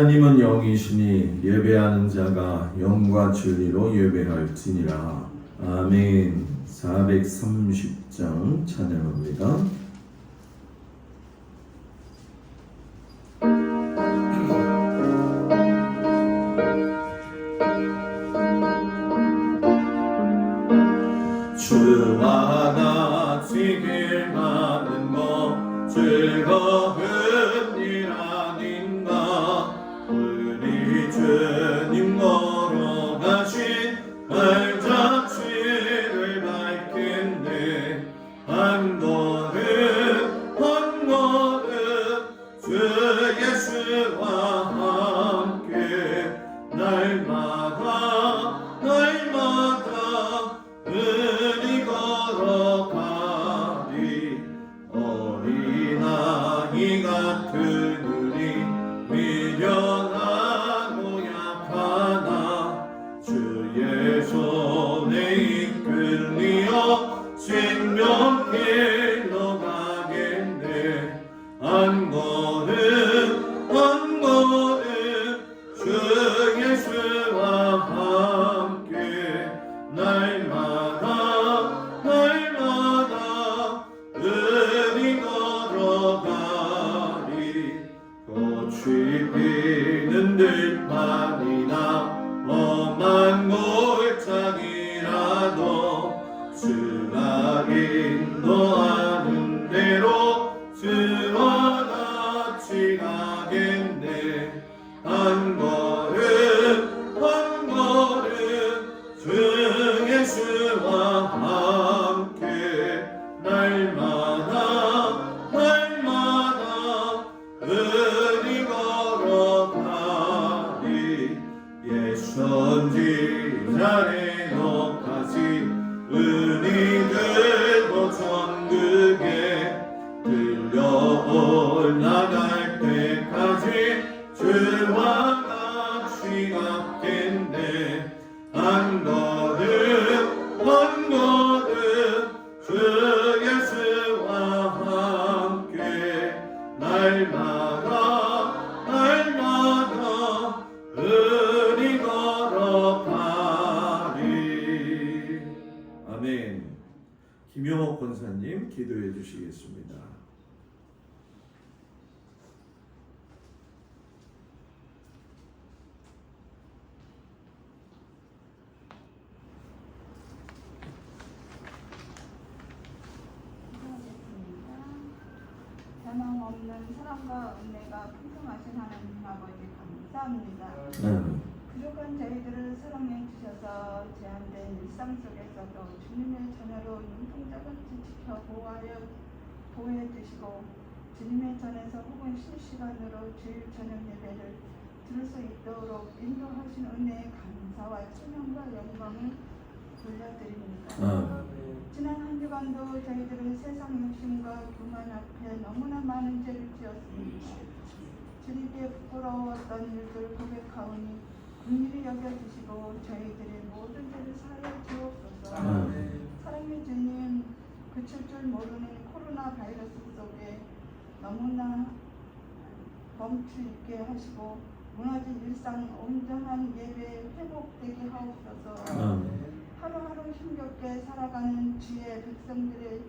하나님은 영이시니 예배하는 자가 영과 진리로 예배할지니라. 아멘. 430장 찬양합니다. 주와 같이 길 가는 것 즐거운 일 아닌가. 우리 주님 걸어가신 발자취를 밝힌데 한 걸음 한 걸음 주 예수와 함께 날마다 날마다 은이 걸어가리. 어린아이 같은 우리 미련하고 약하나 주의 손에 이끌리어 생명길로 가겠네. 한 걸음 한 걸음 주 예수와 함께 날마다 날마다 은이 걸어가리. 꽃이 피는 들판이나 험한 골짜기라도 주가 인도하는 대로 주와 같이 가겠네. 한 걸음 한 걸음 주 예수와 함께 날마다 날마다 은이 걸어가리. 옛 선지자의 녹하신 은이 들고 천국에 들려 올라갈 때까지 주와 같이 갔겠네. 한 걸음 한 걸음 주 예수와 함께 날마다 날마다 은이 걸어가리. 아멘. 김용옥 권사님 기도해 주시겠습니다. 변함없는 사랑과 은혜가 풍성하신 하나님 아버지 감사합니다. 부족한 저희들을 사랑해 주셔서 제한된 일상 속에서도 주님의 전야로 눈동자같이 지켜 보호해 주시고 주님의 전에서 혹은 실시간으로 주일 저녁 예배를 들을 수 있도록 인도하신 은혜의 감사와 찬양과 영광을 돌려드립니다. 지난 한 주간도 저희들은 세상 욕심과 교만 앞에 너무나 많은 죄를 지었습니다. 주님께 부끄러웠던 일들 고백하오니 긍휼히 여겨주시고 저희들의 모든 죄를 사하여 주옵소서. 사랑의 주님, 그칠 줄 모르는 코로나 바이러스 속에 너무나 멈추 있게 하시고 무너진 일상 온전한 예배 회복되게 하옵소서. 하루하루 힘겹게 살아가는 주의 백성들의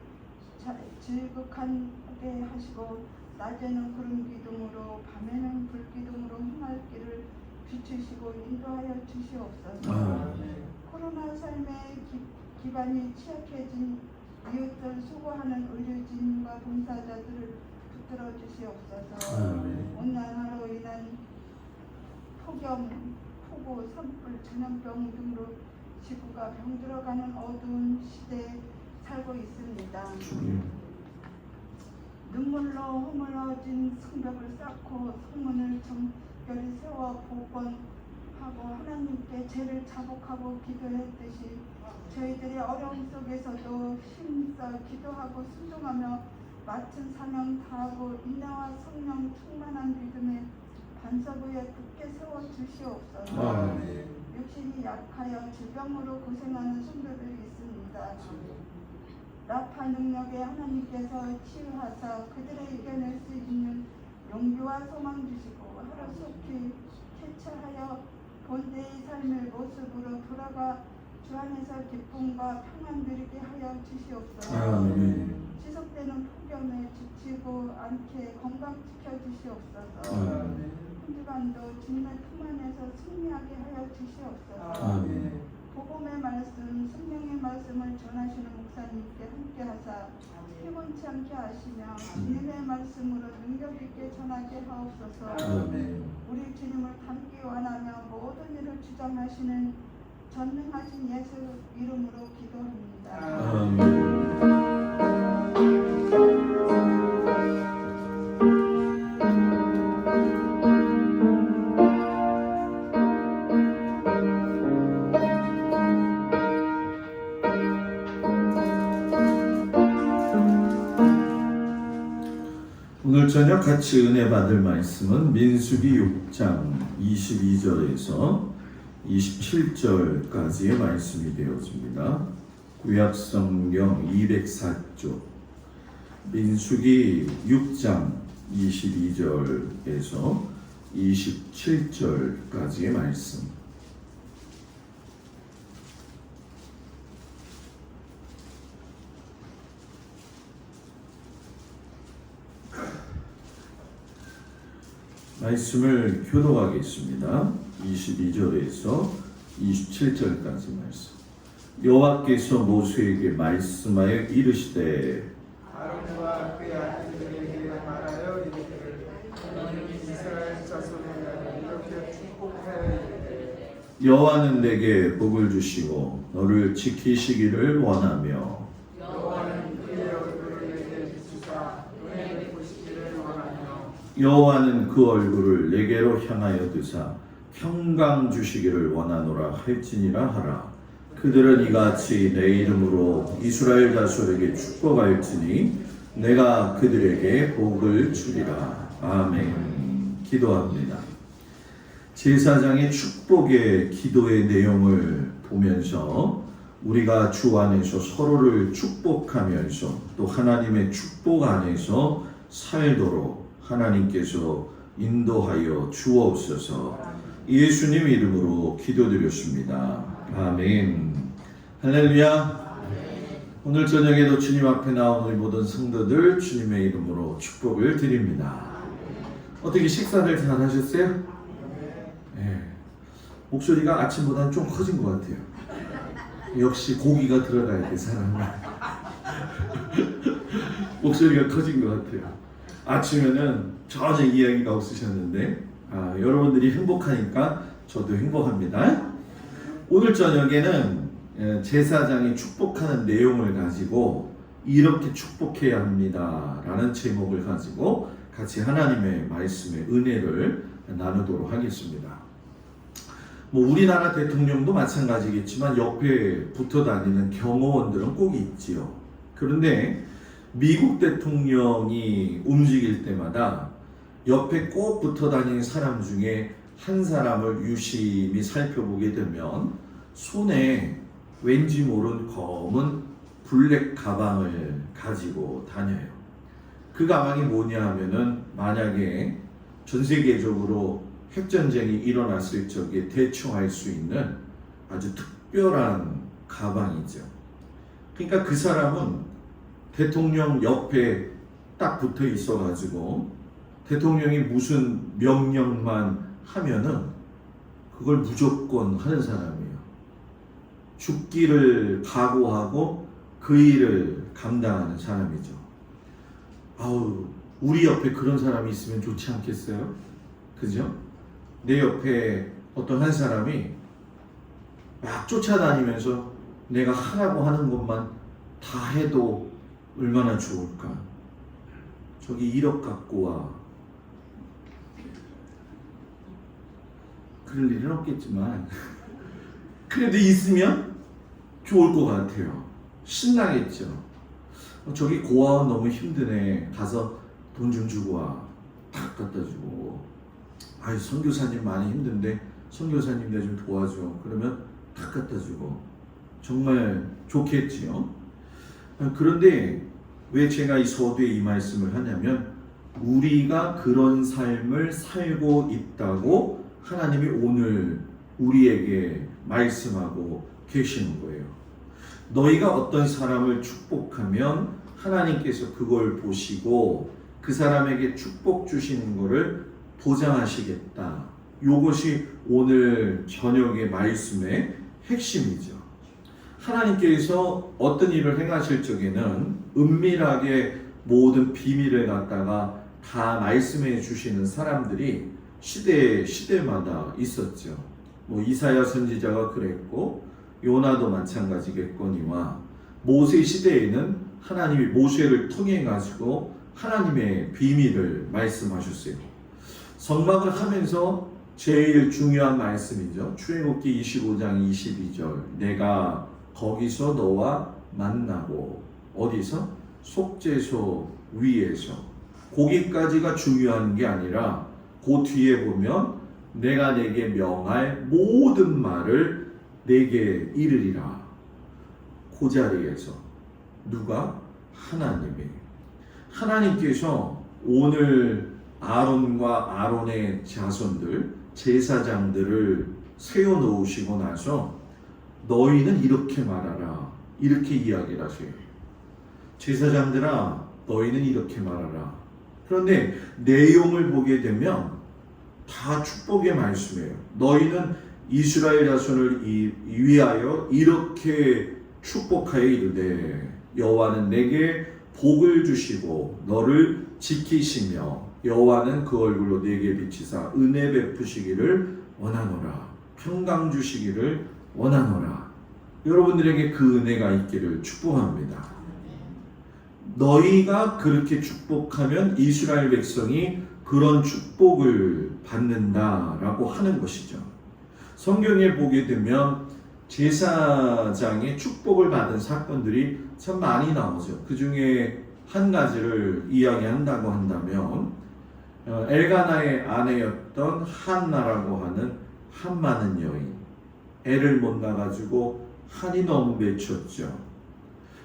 즐겁게 하시고 낮에는 구름 기둥으로 밤에는 불 기둥으로 행할 길을 비추시고 인도하여 주시옵소서. 코로나 삶의 기반이 취약해진 이웃들 수고하는 의료진과 봉사자들을 붙들어 주시옵소서. 오늘 하루 인한 폭염, 폭우, 산불, 전염병 등으로 지구가 병들어가는 어두운 시대에 살고 있습니다. 눈물로 허물어진 성벽을 쌓고 성문을 정결히 세워 복원하고 하나님께 죄를 자복하고 기도했듯이 저희들의 어려움 속에서도 힘써 기도하고 순종하며 맡은 사명 다하고 인내와 성령 충만한 믿음의 반석 위에 굳게 세워 주시옵소서. 육신이 약하여 질병으로 고생하는 성도들이 있습니다. 나파 능력에 하나님께서 치유하사 그들의 이겨낼 수 있는 용기와 소망 주시고 하루속히 쾌차하여 본래의 삶의 모습으로 돌아가 주 안에서 기쁨과 평안 누리게 하여 주시옵소서. 아멘. 지속되는 폭염에 지치고 않게 건강 지켜주시옵소서. 아멘. 한 주간도 주님의 품 안에서 승리하게 하여 주시옵소서. 아멘. 복음의 말씀, 성령의 말씀을 전하시는 목사님께 함께하사 피곤치 않게 하시며 주님의 말씀으로 능력 있게 전하게 하옵소서. 아멘. 우리 주님을 닮기 원하며 모든 일을 주장하시는 전능하신 예수 이름으로 기도합니다. 아멘. 오늘 저녁 같이 은혜 받을 말씀은 민수기 6장 22절에서 27절까지의 말씀이 되어집니다. 구약성경 204쪽 민수기 6장 22절에서 27절까지의 말씀. 말씀을 교독하겠습니다. 22절에서 27절까지 말씀. 여호와께서 모세에게 말씀하여 이르시되 아론과 그의 아들들에게 말하여 이르기를 너희는 이스라엘 자손에게 이렇게 축복하여 이르기를 여호와는 내게 복을 주시고 너를 지키시기를 원하며 여호와는 그의 얼굴을 내게 비추사 은혜를 보시기를 원하며 여호와는 그 얼굴을 내게로 향하여 드사 평강 주시기를 원하노라 할지니라 하라. 그들은 이같이 내 이름으로 이스라엘 자손에게 축복할지니 내가 그들에게 복을 주리라. 아멘. 기도합니다. 제사장의 축복의 기도의 내용을 보면서 우리가 주 안에서 서로를 축복하면서 또 하나님의 축복 안에서 살도록 하나님께서 인도하여 주옵소서. 예수님 이름으로 기도드렸습니다. 아멘. 할렐루야. 오늘 저녁에도 주님 앞에 나온 우리 모든 성도들 주님의 이름으로 축복을 드립니다. 어떻게 식사를 잘 하셨어요? 네. 목소리가 아침보다는 좀 커진 것 같아요. 역시 고기가 들어가야 돼, 사람은. 목소리가 커진 것 같아요. 아침에는 전혀 이야기가 없으셨는데 여러분들이 행복하니까 저도 행복합니다. 오늘 저녁에는 제사장이 축복하는 내용을 가지고 이렇게 축복해야 합니다 라는 제목을 가지고 같이 하나님의 말씀의 은혜를 나누도록 하겠습니다. 우리나라 대통령도 마찬가지겠지만 옆에 붙어 다니는 경호원들은 꼭 있지요. 그런데 미국 대통령이 움직일 때마다 옆에 꼭 붙어 다니는 사람 중에 한 사람을 유심히 살펴보게 되면 손에 왠지 모른 검은 블랙 가방을 가지고 다녀요. 그 가방이 뭐냐 하면은 만약에 전 세계적으로 핵전쟁이 일어났을 적에 대처할 수 있는 아주 특별한 가방이죠. 그러니까 그 사람은 대통령 옆에 딱 붙어 있어 가지고 대통령이 무슨 명령만 하면은 그걸 무조건 하는 사람이에요. 죽기를 각오하고 그 일을 감당하는 사람이죠. 우리 옆에 그런 사람이 있으면 좋지 않겠어요? 그죠? 내 옆에 어떤 한 사람이 막 쫓아다니면서 내가 하라고 하는 것만 다 해도 얼마나 좋을까? 저기 1억 갖고 와. 그럴 일은 없겠지만 그래도 있으면 좋을 것 같아요. 신나겠죠. 저기 고아원 너무 힘드네. 가서 돈 좀 주고 와. 탁 갖다 주고. 선교사님 많이 힘든데 선교사님 내 좀 도와줘. 그러면 탁 갖다 주고. 정말 좋겠지요. 그런데 왜 제가 이 서두에 이 말씀을 하냐면 우리가 그런 삶을 살고 있다고 하나님이 오늘 우리에게 말씀하고 계시는 거예요. 너희가 어떤 사람을 축복하면 하나님께서 그걸 보시고 그 사람에게 축복 주시는 것을 보장하시겠다. 이것이 오늘 저녁의 말씀의 핵심이죠. 하나님께서 어떤 일을 행하실 적에는 은밀하게 모든 비밀을 갖다가 다 말씀해 주시는 사람들이 시대마다 있었죠. 뭐 이사야 선지자가 그랬고 요나도 마찬가지겠거니와 모세 시대에는 하나님이 모세를 통해 가지고 하나님의 비밀을 말씀하셨어요. 성막을 하면서 제일 중요한 말씀이죠. 출애굽기 25장 22절. 내가 거기서 너와 만나고 어디서? 속죄소 위에서. 거기까지가 중요한 게 아니라 그 뒤에 보면 내가 내게 명할 모든 말을 내게 이르리라. 그 자리에서 누가? 하나님께서 오늘 아론과 아론의 자손들 제사장들을 세워놓으시고 나서 너희는 이렇게 말하라 이렇게 이야기를 하세요. 제사장들아 너희는 이렇게 말하라. 그런데 내용을 보게 되면 다 축복의 말씀이에요. 너희는 이스라엘 자손을 위하여 이렇게 축복하여 이르되 여호와는 내게 복을 주시고 너를 지키시며 여호와는 그 얼굴로 내게 비치사 은혜 베푸시기를 원하노라. 평강 주시기를 원하노라. 여러분들에게 그 은혜가 있기를 축복합니다. 너희가 그렇게 축복하면 이스라엘 백성이 그런 축복을 받는다라고 하는 것이죠. 성경에 보게 되면 제사장의 축복을 받은 사건들이 참 많이 나오죠. 그 중에 한 가지를 이야기한다고 한다면 엘가나의 아내였던 한나라고 하는 한 많은 여인, 애를 못 낳아가지고 한이 너무 맺혔죠.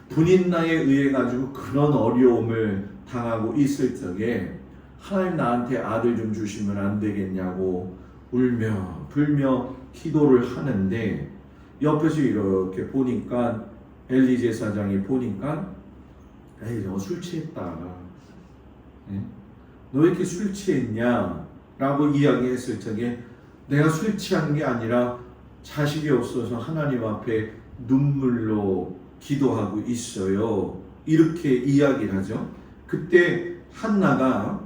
분인나에 의해 가지고 그런 어려움을 당하고 있을 적에 하나님 나한테 아들 좀 주시면 안 되겠냐고 울며 불며 기도를 하는데 옆에서 이렇게 보니까 엘리 제사장이 보니까 에이 너 술 취했다. 너 왜 이렇게 술 취했냐? 라고 이야기했을 적에 내가 술 취한 게 아니라 자식이 없어서 하나님 앞에 눈물로 기도하고 있어요. 이렇게 이야기를 하죠. 그때 한나가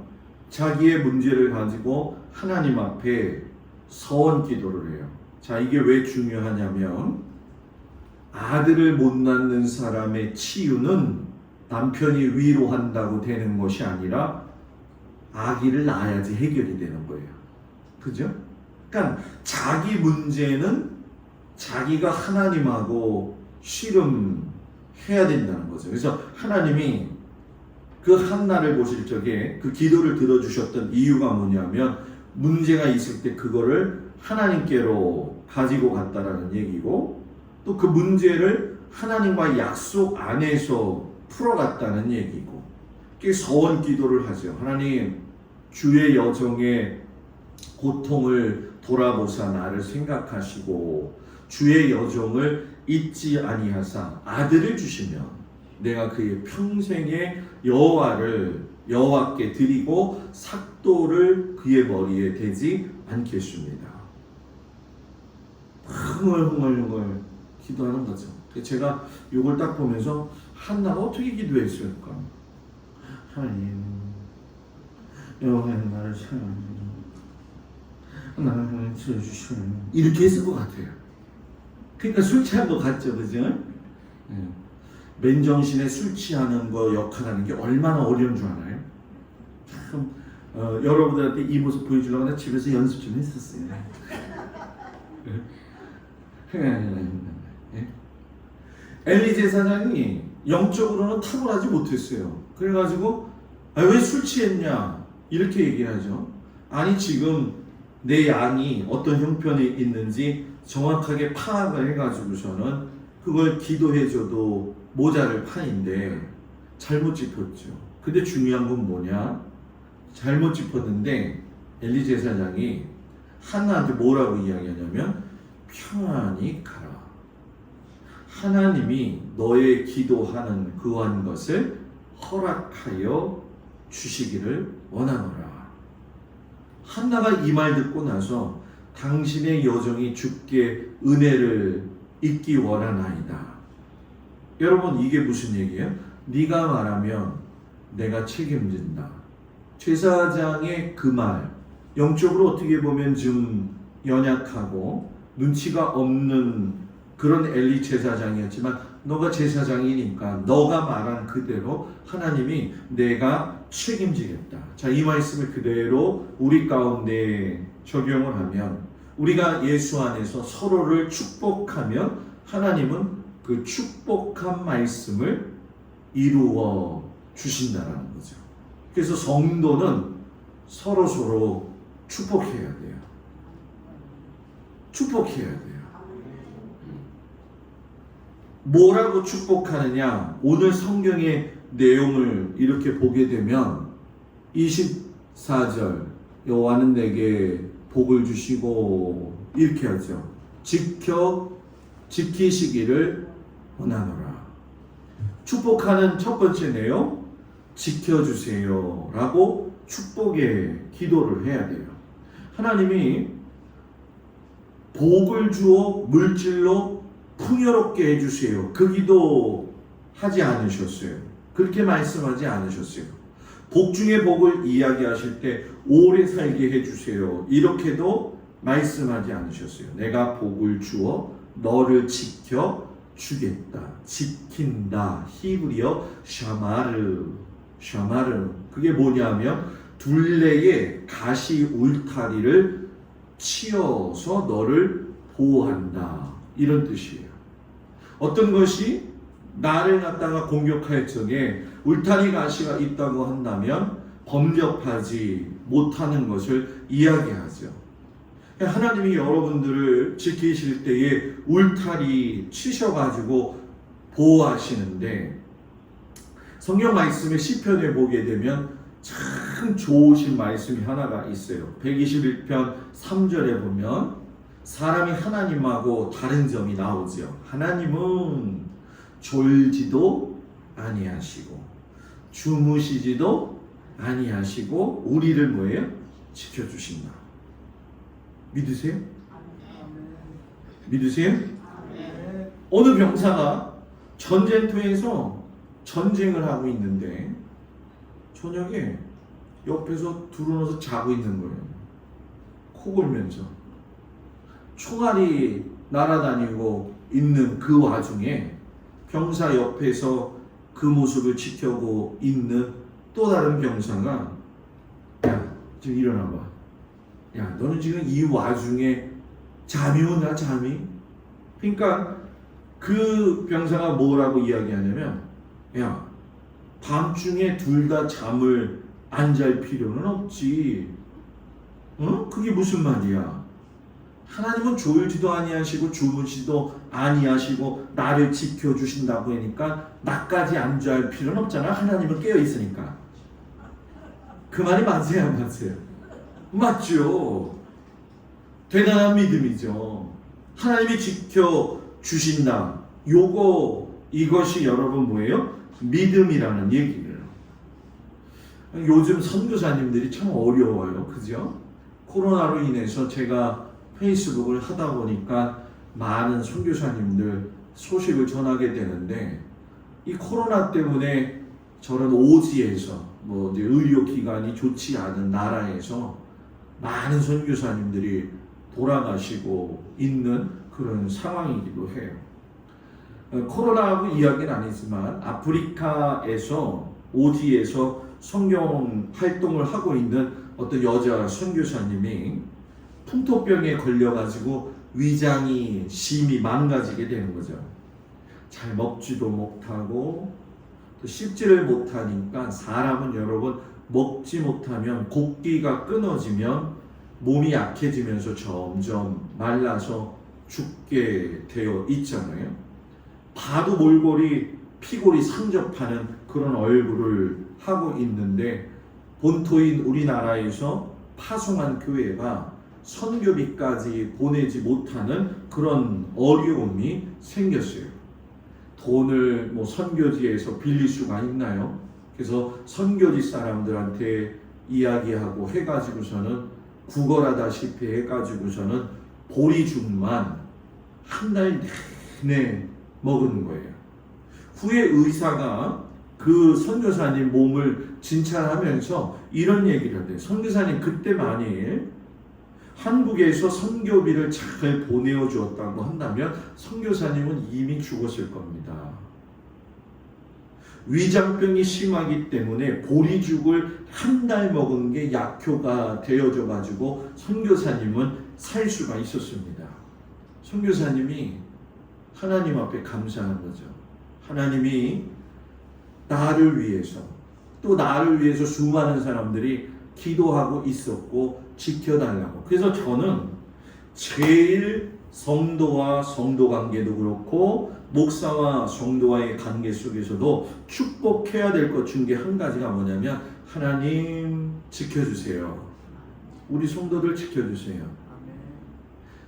자기의 문제를 가지고 하나님 앞에 서원 기도를 해요. 자, 이게 왜 중요하냐면 아들을 못 낳는 사람의 치유는 남편이 위로한다고 되는 것이 아니라 아기를 낳아야지 해결이 되는 거예요. 그죠? 그러니까 자기 문제는 자기가 하나님하고 씨름해야 된다는 거죠. 그래서 하나님이 그 한나를 보실 적에 그 기도를 들어주셨던 이유가 뭐냐면 문제가 있을 때 그거를 하나님께로 가지고 갔다라는 얘기고 또 그 문제를 하나님과 약속 안에서 풀어갔다는 얘기고 그게 서원 기도를 하죠. 하나님 주의 여정의 고통을 돌아보사 나를 생각하시고 주의 여정을 잊지 아니하사 아들을 주시면 내가 그의 평생의 여호와께 드리고 삭도를 그의 머리에 대지 않겠습니다. 흥얼흥얼 기도하는 거죠. 제가 이걸 딱 보면서 한나가 어떻게 기도했을까? 하나님 여호와는 나를 사랑하시고 나를 지어주시오 이렇게 했을 것 같아요. 그러니까 술 취한 것 같죠, 그죠? 맨정신에 술 취하는 거 역할하는 게 얼마나 어려운 줄 알아요? 참 여러분들한테 이 모습 보여주려고 내가 집에서 연습 좀 했었어요. 엘리 제사장이 영적으로는 탁월하지 못했어요. 그래가지고 왜 술 취했냐 이렇게 얘기하죠. 아니 지금 내 양이 어떤 형편에 있는지 정확하게 파악을 해가지고서는 그걸 기도해줘도 모자를 판인데 잘못 짚었죠. 근데 중요한 건 뭐냐? 잘못 짚었는데 엘리 제사장이 한나한테 뭐라고 이야기하냐면 평안히 가라. 하나님이 너의 기도하는 그한 것을 허락하여 주시기를 원하노라. 한나가 이 말 듣고 나서 당신의 여정이 주께 은혜를 잊기 원하나이다. 여러분, 이게 무슨 얘기예요? 네가 말하면 내가 책임진다. 제사장의 그 말, 영적으로 어떻게 보면 좀 연약하고 눈치가 없는 그런 엘리 제사장이었지만, 너가 제사장이니까 너가 말한 그대로 하나님이 내가 책임지겠다. 자, 이 말씀을 그대로 우리 가운데 적용을 하면, 우리가 예수 안에서 서로를 축복하면 하나님은 그 축복한 말씀을 이루어 주신다는 거죠. 그래서 성도는 서로 축복해야 돼요. 축복해야 돼요. 뭐라고 축복하느냐? 오늘 성경의 내용을 이렇게 보게 되면 24절, 여호와는 내게 복을 주시고 이렇게 하죠. 지키시기를 원하노라. 축복하는 첫 번째 내용, 지켜주세요 라고 축복의 기도를 해야 돼요. 하나님이 복을 주어 물질로 풍요롭게 해주세요, 그 기도 하지 않으셨어요. 그렇게 말씀하지 않으셨어요. 복 중에 복을 이야기하실 때 오래 살게 해주세요, 이렇게도 말씀하지 않으셨어요. 내가 복을 주어 너를 지켜 주겠다. 지킨다, 히브리어 샤마르. 그게 뭐냐면 둘레에 가시 울타리를 치어서 너를 보호한다, 이런 뜻이에요. 어떤 것이 나를 갖다가 공격할 적에 울타리 가시가 있다고 한다면 범접하지 못하는 것을 이야기하죠. 하나님이 여러분들을 지키실 때에 울타리 치셔가지고 보호하시는데, 성경 말씀의 시편에 보게 되면 참 좋으신 말씀이 하나가 있어요. 121편 3절에 보면 사람이 하나님하고 다른 점이 나오죠. 하나님은 졸지도 아니하시고 주무시지도 아니하시고 우리를 뭐예요? 지켜주신다. 믿으세요? 믿으세요? 어느 병사가 전쟁터에서 전쟁을 하고 있는데 저녁에 옆에서 두루누워서 자고 있는 거예요. 코 골면서. 총알이 날아다니고 있는 그 와중에 병사 옆에서 그 모습을 지켜보고 있는 또 다른 병사가, 야, 지금 일어나봐. 야, 너는 지금 이 와중에 잠이 오냐, 잠이? 그러니까 그 병사가 뭐라고 이야기하냐면, 야, 밤중에 둘 다 잠을 안 잘 필요는 없지. 그게 무슨 말이야? 하나님은 졸지도 아니하시고 주무시도 아니하시고 나를 지켜주신다고 하니까 나까지 안 잘 필요는 없잖아. 하나님은 깨어 있으니까. 그 말이 맞아요, 안 맞아요? 맞죠. 대단한 믿음이죠. 하나님이 지켜주신다. 이것이 여러분 뭐예요? 믿음이라는 얘기예요. 요즘 선교사님들이 참 어려워요. 그죠? 코로나로 인해서 제가 페이스북을 하다 보니까 많은 선교사님들 소식을 전하게 되는데, 이 코로나 때문에 저런 오지에서 이제 의료기관이 좋지 않은 나라에서 많은 선교사님들이 돌아가시고 있는 그런 상황이기도 해요. 코로나하고 이야기는 아니지만 아프리카에서 오지에서 성경 활동을 하고 있는 어떤 여자 선교사님이 풍토병에 걸려가지고 위장이 심히 망가지게 되는 거죠. 잘 먹지도 못하고 또 씹지를 못하니까, 사람은 여러분 먹지 못하면 곡기가 끊어지면 몸이 약해지면서 점점 말라서 죽게 되어 있잖아요. 봐도 몰골이 피골이 상접하는 그런 얼굴을 하고 있는데, 본토인 우리나라에서 파송한 교회가 선교비까지 보내지 못하는 그런 어려움이 생겼어요. 돈을 뭐 선교지에서 빌릴 수가 있나요? 그래서 선교지 사람들한테 이야기하고 해가지고서는 구걸하다시피 해가지고서는 보리죽만 한 달 내내 먹은 거예요. 후에 의사가 그 선교사님 몸을 진찰하면서 이런 얘기를 해요. 선교사님 그때 만일 한국에서 선교비를 잘 보내어 주었다고 한다면 선교사님은 이미 죽었을 겁니다. 위장병이 심하기 때문에 보리죽을 한 달 먹은 게 약효가 되어져 가지고 선교사님은 살 수가 있었습니다. 선교사님이 하나님 앞에 감사한 거죠. 하나님이 나를 위해서 또 나를 위해서 수많은 사람들이 기도하고 있었고 지켜달라고. 그래서 저는 제일 성도와 성도 관계도 그렇고 목사와 성도와의 관계 속에서도 축복해야 될 것 중에 한 가지가 뭐냐면 하나님 지켜주세요. 우리 성도들 지켜주세요.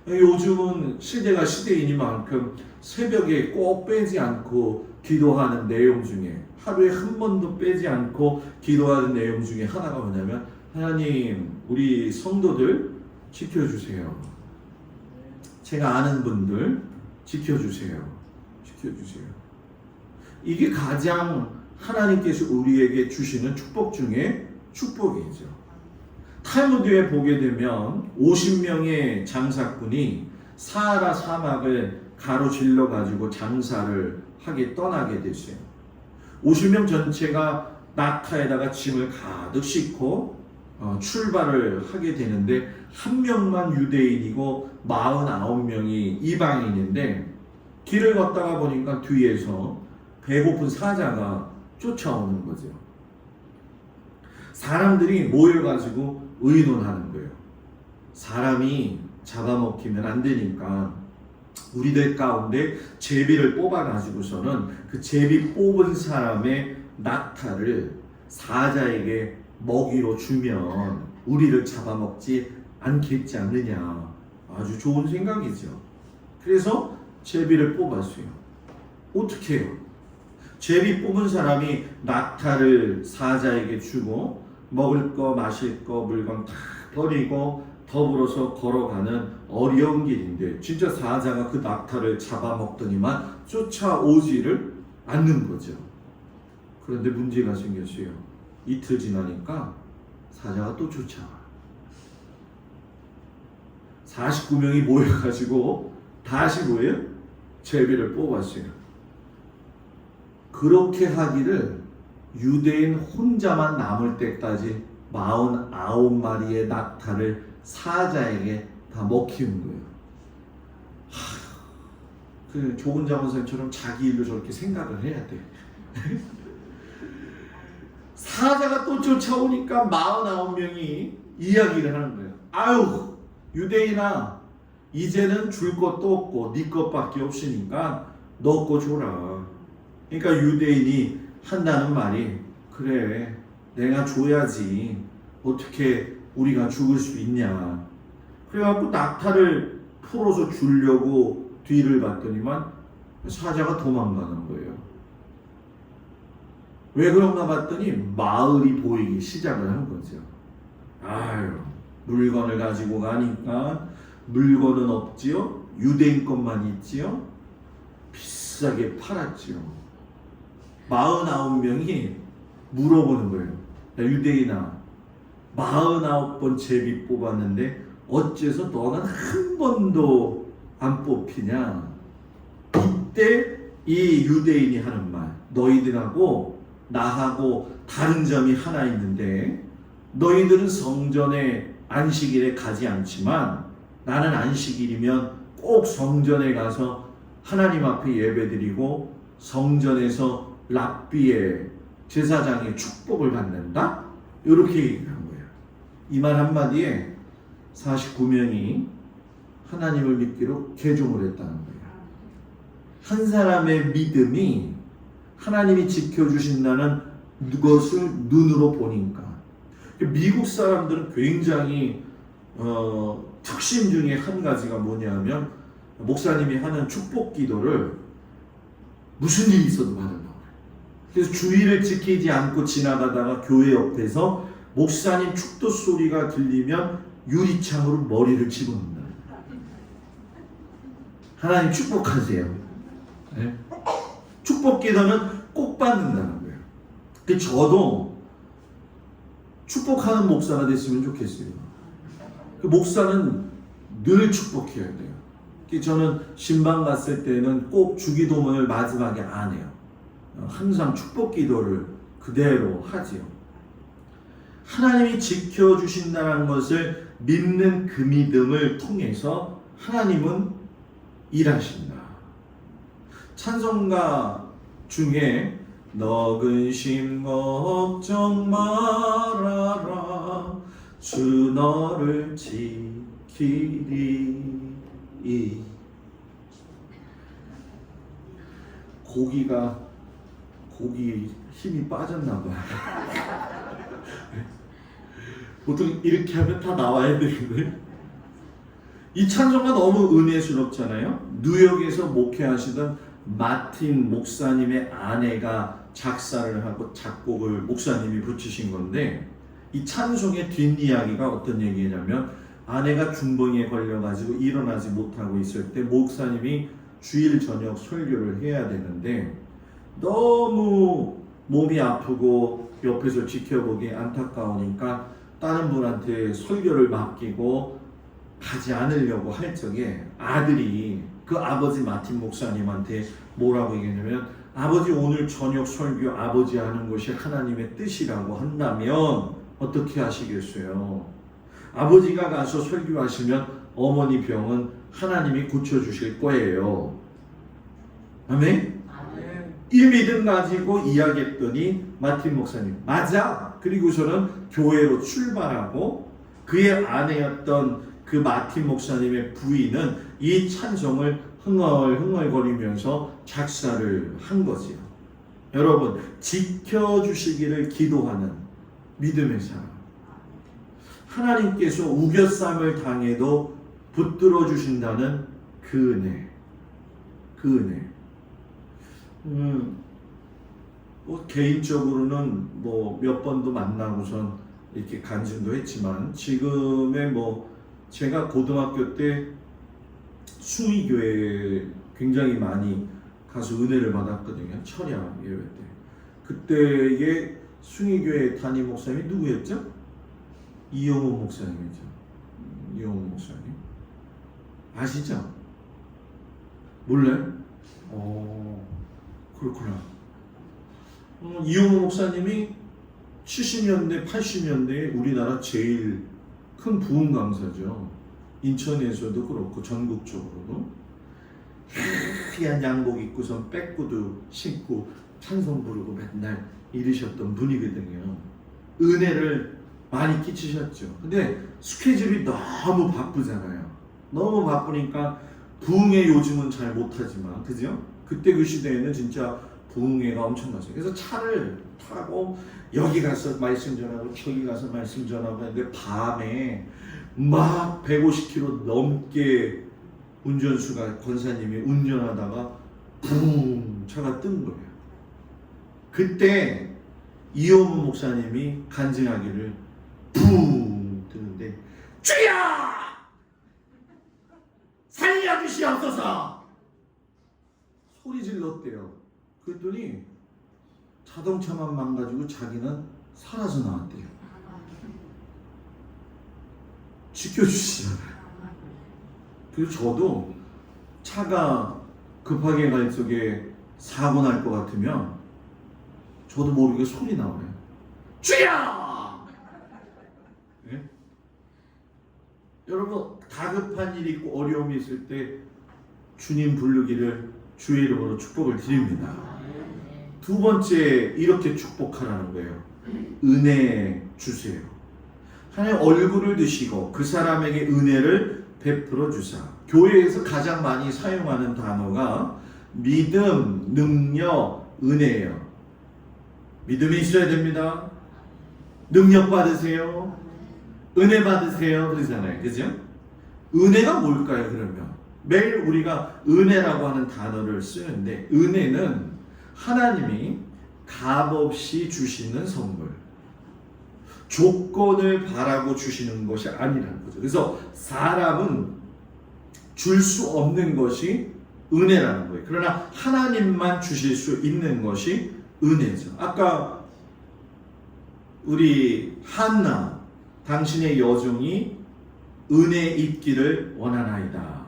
요즘은 시대가 시대이니만큼 새벽에 꼭 빼지 않고 기도하는 내용 중에 하루에 한 번도 빼지 않고 기도하는 내용 중에 하나가 뭐냐면 하나님 우리 성도들 지켜주세요. 제가 아는 분들 지켜주세요. 지켜주세요. 이게 가장 하나님께서 우리에게 주시는 축복 중에 축복이죠. 탈무드에 보게 되면 50명의 장사꾼이 사하라 사막을 가로질러 가지고 장사를 하게 떠나게 됐어요. 50명 전체가 낙타에다가 짐을 가득 싣고 출발을 하게 되는데 한 명만 유대인이고 49명이 이방인인데 길을 걷다가 보니까 뒤에서 배고픈 사자가 쫓아오는 거죠. 사람들이 모여가지고 의논하는 거예요. 사람이 잡아먹히면 안 되니까 우리들 가운데 제비를 뽑아가지고서는 그 제비 뽑은 사람의 낙타를 사자에게 먹이로 주면 우리를 잡아먹지 않겠지 않느냐. 아주 좋은 생각이죠. 그래서 제비를 뽑았어요. 어떻게 해요? 제비 뽑은 사람이 낙타를 사자에게 주고 먹을 거 마실 거 물건 다 버리고 더불어서 걸어가는 어려운 길인데 진짜 사자가 그 낙타를 잡아먹더니만 쫓아오지를 않는 거죠. 그런데 문제가 생겼어요. 이틀 지나니까 사자가 또 쫓아와. 49명이 모여가지고 다시 뭐예요? 제비를 뽑았어요. 그렇게 하기를 유대인 혼자만 남을 때까지 49마리의 낙타를 사자에게 다 먹히는 거예요. 그 조은 장원생처럼 자기 일로 저렇게 생각을 해야 돼. 사자가 또 쫓아오니까 49명이 이야기를 하는 거예요. 아유 유대인아 이제는 줄 것도 없고 네 것밖에 없으니까 너 거 줘라. 그러니까 유대인이 한다는 말이 그래 내가 줘야지 어떻게 우리가 죽을 수 있냐. 그래갖고 낙타를 풀어서 주려고 뒤를 봤더니만 사자가 도망가는 거예요. 왜 그런가 봤더니 마을이 보이기 시작을 한 거죠. 아유 물건을 가지고 가니까 물건은 없지요. 유대인 것만 있지요. 비싸게 팔았지요. 49명이 물어보는 거예요. 야, 유대인아 49번 제비 뽑았는데 어째서 너는 한 번도 안 뽑히냐. 이때 이 유대인이 하는 말 너희들하고 나하고 다른 점이 하나 있는데 너희들은 성전에 안식일에 가지 않지만 나는 안식일이면 꼭 성전에 가서 하나님 앞에 예배드리고 성전에서 랍비의 제사장의 축복을 받는다? 이렇게 얘기한 거예요. 이 말 한마디에 49명이 하나님을 믿기로 개종을 했다는 거예요. 한 사람의 믿음이 하나님이 지켜주신다는 것을 눈으로 보니까 미국 사람들은 굉장히 특심 중에 한 가지가 뭐냐면 목사님이 하는 축복 기도를 무슨 일이 있어도 받는다고 해요. 그래서 주의를 지키지 않고 지나가다가 교회 옆에서 목사님 축도 소리가 들리면 유리창으로 머리를 집어넣는다. 하나님 축복하세요. 네? 축복 기도는 꼭 받는다는 거예요. 저도 축복하는 목사가 됐으면 좋겠어요. 그 목사는 늘 축복해야 돼요. 저는 신방 갔을 때는 꼭 주기도문을 마지막에 안 해요. 항상 축복 기도를 그대로 하지요. 하나님이 지켜주신다는 것을 믿는 그 믿음을 통해서 하나님은 일하신다. 찬송가 중에 너 근심 걱정 말아라 주 너를 지키리. 고기 힘이 빠졌나 봐요. 보통 이렇게 하면 다 나와야 되는데 이 찬송가 너무 은혜스럽잖아요. 뉴욕에서 목회하시던 마틴 목사님의 아내가 작사를 하고 작곡을 목사님이 붙이신 건데 이 찬송의 뒷이야기가 어떤 얘기냐면 아내가 중병에 걸려가지고 일어나지 못하고 있을 때 목사님이 주일 저녁 설교를 해야 되는데 너무 몸이 아프고 옆에서 지켜보기 안타까우니까 다른 분한테 설교를 맡기고 가지 않으려고 할 적에 아들이 그 아버지 마틴 목사님한테 뭐라고 얘기했냐면 아버지 오늘 저녁 설교 아버지 하는 것이 하나님의 뜻이라고 한다면 어떻게 하시겠어요? 아버지가 가서 설교하시면 어머니 병은 하나님이 고쳐주실 거예요. 아멘? 이 믿음 가지고 이야기했더니 마틴 목사님 맞아. 그리고서는 교회로 출발하고 그의 아내였던 그 마틴 목사님의 부인은 이 찬송을 흥얼흥얼거리면서 작사를 한 거지요. 여러분 지켜주시기를 기도하는 믿음의 사람. 하나님께서 우겨쌈을 당해도 붙들어 주신다는 그 은혜. 그 은혜. 개인적으로는 몇 번도 만나고선 이렇게 간증도 했지만 지금의 제가 고등학교 때 숭의교회 굉장히 많이 가서 은혜를 받았거든요. 철야 예배 때. 그때의 숭의교회 담임 목사님이 누구였죠? 이용호 목사님이죠. 이용호 목사님. 아시죠? 몰라요? 그렇구나. 이용호 목사님이 70년대, 80년대에 우리나라 제일 큰 부흥 강사죠. 인천에서도 그렇고 전국적으로도 하얀 양복 입고선 백구두 신고 찬송 부르고 맨날 이르셨던 분이거든요. 은혜를 많이 끼치셨죠. 근데 스케줄이 너무 바쁘잖아요. 너무 바쁘니까 부흥회 요즘은 잘 못하지만 그죠? 그때 그 시대에는 진짜 부흥회가 엄청났어요. 그래서 차를 타고 여기 가서 말씀 전하고 저기 가서 말씀 전하고 했는데 밤에 막 150km 넘게 운전수가 권사님이 운전하다가 붕 차가 뜬 거예요. 그때 이호문 목사님이 간증하기를 붕 뜨는데 주여 살려주시옵소서 소리 질렀대요. 그랬더니 자동차만 망가지고 자기는 살아서 나왔대요. 지켜주시잖아요. 그리고 저도 차가 급하게 갈 적에 사고 날 것 같으면 저도 모르게 소리 나와요. 주여! 네? 여러분 다급한 일이 있고 어려움이 있을 때 주님 부르기를 주의 이름으로 축복을 드립니다. 두 번째 이렇게 축복하라는 거예요. 은혜 주세요. 하나님 얼굴을 드시고 그 사람에게 은혜를 베풀어 주사. 교회에서 가장 많이 사용하는 단어가 믿음, 능력, 은혜예요. 믿음이 있어야 됩니다. 능력 받으세요. 은혜 받으세요. 그러잖아요. 그죠? 은혜가 뭘까요, 그러면? 매일 우리가 은혜라고 하는 단어를 쓰는데, 은혜는 하나님이 값없이 주시는 선물, 조건을 바라고 주시는 것이 아니라는 거죠. 그래서 사람은 줄 수 없는 것이 은혜라는 거예요. 그러나 하나님만 주실 수 있는 것이 은혜죠. 아까 우리 한나, 당신의 여종이 은혜 있기를 원하나이다.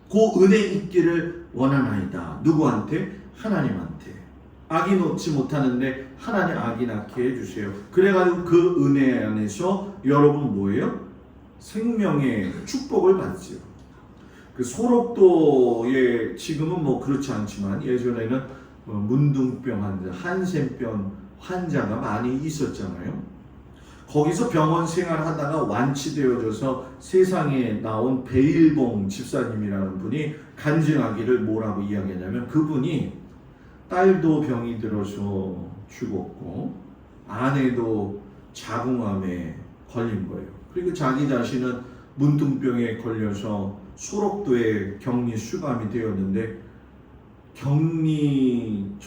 그 은혜 있기를 원하나이다. 누구한테? 하나님한테. 아기 놓지 못하는데 하나님 아기 낳게 해주세요. 그래가지고 그 은혜 안에서 여러분 뭐예요? 생명의 축복을 받지요. 그 소록도에 지금은 뭐 그렇지 않지만 예전에는 문둥병 환자, 한센병 환자가 많이 있었잖아요. 거기서 병원 생활하다가 완치되어져서 세상에 나온 배일봉 집사님이라는 분이 간증하기를 뭐라고 이야기하냐면, 그분이 딸도 병이 들어서 죽었고 아내도 자궁암에 걸린 거예요. 그리고 자기 자신은 문둥병에 걸려서 소록도에 격리 수감이 되었는데, 저는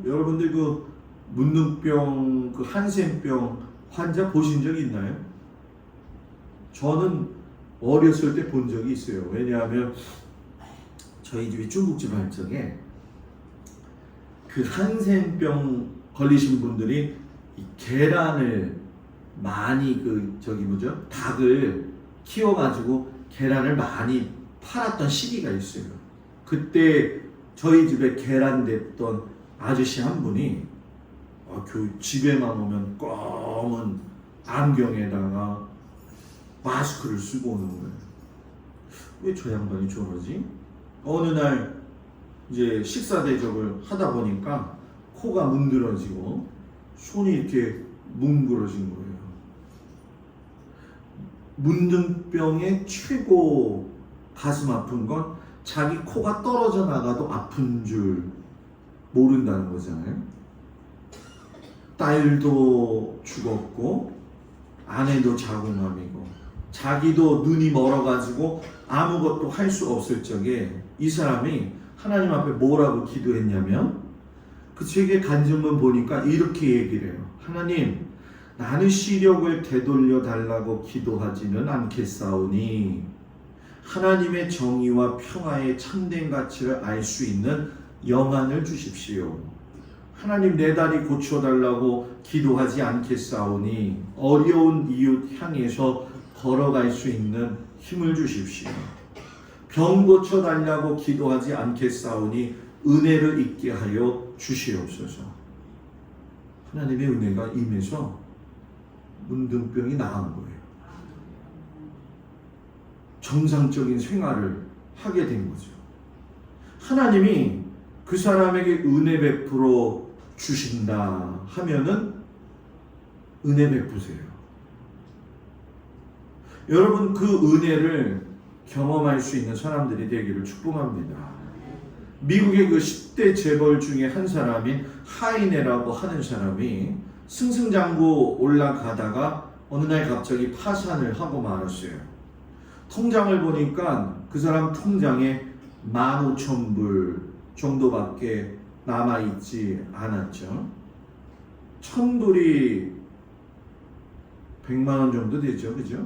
여러분들 그 문둥병, 그 한센병 환자 보신 적 있나요? 저는 어렸을 때 본 적이 있어요. 왜냐하면 저희 집이 중국집 할 적에 그 한센병 걸리신 분들이 이 계란을 많이 닭을 키워가지고 계란을 많이 팔았던 시기가 있어요. 그때 저희 집에 계란 냈던 아저씨 한 분이 집에만 오면 검은 안경에다가 마스크를 쓰고 오는 거예요. 왜 저 양반이 저러지? 어느 날 이제 식사 대접을 하다 보니까 코가 문드러지고 손이 이렇게 뭉그러진 거예요. 문둥병의 최고 가슴 아픈 건 자기 코가 떨어져 나가도 아픈 줄 모른다는 거잖아요. 딸도 죽었고 아내도 자궁암이고 자기도 눈이 멀어가지고 아무것도 할 수 없을 적에 이 사람이 하나님 앞에 뭐라고 기도했냐면, 그 책의 간증문 보니까 이렇게 얘기를 해요. 하나님, 나는 시력을 되돌려 달라고 기도하지는 않겠사오니 하나님의 정의와 평화의 참된 가치를 알 수 있는 영안을 주십시오. 하나님, 내 다리 고쳐달라고 기도하지 않겠사오니 어려운 이웃 향해서 걸어갈 수 있는 힘을 주십시오. 병 고쳐달라고 기도하지 않겠사오니 은혜를 있게 하여 주시옵소서. 하나님의 은혜가 임해서 문둥병이 나은 거예요. 정상적인 생활을 하게 된 거죠. 하나님이 그 사람에게 은혜 베풀어 주신다 하면은 은혜 베푸세요. 여러분, 그 은혜를 경험할 수 있는 사람들이 되기를 축복합니다. 미국의 그 10대 재벌 중에 한 사람인 하이네라고 하는 사람이 승승장구 올라가다가 어느 날 갑자기 파산을 하고 말았어요. 통장을 보니까 그 사람 통장에 15,000불 정도밖에 남아있지 않았죠. 1,000불이 100만 원 정도 되죠. 그죠?